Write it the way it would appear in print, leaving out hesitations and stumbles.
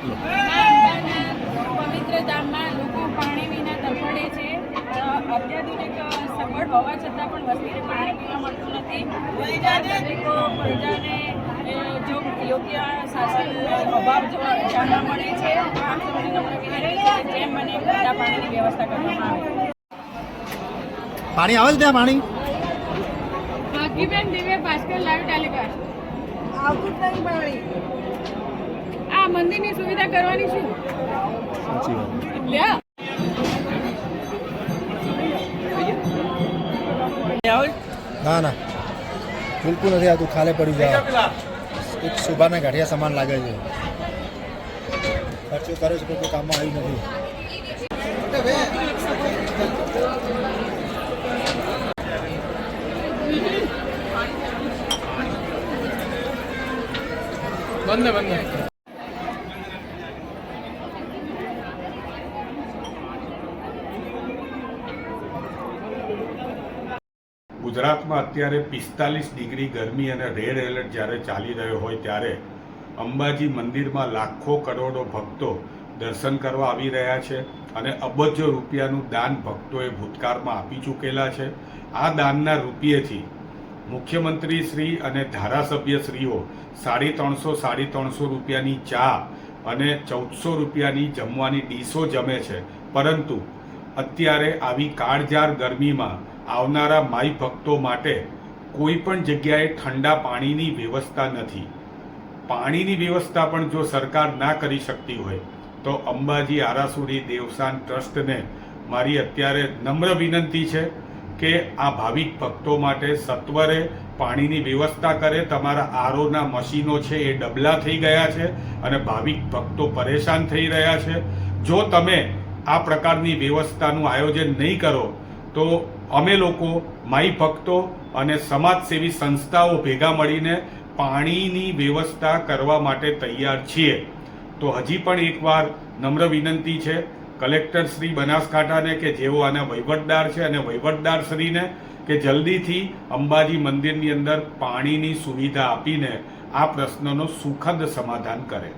કેટલો? પવિત્ર ધામમાં લોકો પાણી વિના તડફડે છે. અત્યાધુનિક સગવડ હોવા છતાં પણ વસ્તીને પાણી પીવા મળતું નથી. નાગરિકો પ્રજાને જો યોગ્ય શાસન અભાવ જાણવા મળે છે. આમ સૌની નમ્ર વિનંતી છે કે જેમ મને બધા પાણીની વ્યવસ્થા કરવામાં આવે. પાણી આવે છે ત્યાં? પાણી ભાગીબેન દિવ્ય ભાસ્કર લાઈવ ટેલિકાસ્ટ. આવતું જ નહીં પાણી. આ મંદિરની સુવિધા કરવાની છે. સાચી વાત. ના ના બિલકુલ નથી આવતું. ખાલે પડી જાય. એક શોભાના ગાંઠિયા સમાન લાગે છે. ખર્ચો કરે છે પણ કોઈ કામમાં આવ્યું નથી. બંધ બંધ. ગુજરાતમાં અત્યારે 45 ડિગ્રી ગરમી અને રેડ એલર્ટ જ્યારે ચાલી રહ્યો હોય ત્યારે અંબાજી મંદિરમાં લાખો કરોડો ભક્તો દર્શન કરવા આવી રહ્યા છે અને અબજો રૂપિયાનું દાન ભક્તોએ ભૂતકાળમાં આપી ચૂકેલા છે. આ દાનના રૂપિયેથી મુખ્યમંત્રી શ્રી અને ધારાસભ્યશ્રીઓ 350 રૂપિયાની ચા અને 1400 રૂપિયાની જમવાની ડીશો જમે છે. પરંતુ અત્યારે આવી કાળઝાળ ગરમીમાં આવનારા માઈ ભક્તો માટે કોઈ પણ જગ્યાએ ઠંડા પાણીની વ્યવસ્થા નથી. પાણીની વ્યવસ્થા પણ જો સરકાર ના કરી શકતી હોય તો અંબાજી આરાસુરી દેવસાન ટ્રસ્ટને મારી અત્યારે નમ્ર વિનંતી છે કે આ ભાવિક ભક્તો માટે સત્વરે પાણીની વ્યવસ્થા કરે. તમારા આરઓના મશીનો છે એ ડબલા થઈ ગયા છે અને ભાવિક ભક્તો પરેશાન થઈ રહ્યા છે. જો તમે આ પ્રકારની વ્યવસ્થાનું આયોજન નહીં કરો તો અમે લોકો માઈ ભક્તો અને સમાજસેવી સંસ્થાઓ ભેગા મળીને પાણીની વ્યવસ્થા કરવા માટે તૈયાર છીએ. તો હજી પણ એકવાર નમ્ર વિનંતી છે કલેક્ટર શ્રી બનાસકાંઠાને કે જેઓ આના વહીવટદાર છે અને વહીવટદાર શ્રીને કે જલ્દીથી અંબાજી મંદિરની અંદર પાણીની સુવિધા આપીને આ પ્રશ્નનો સુખદ સમાધાન કરે.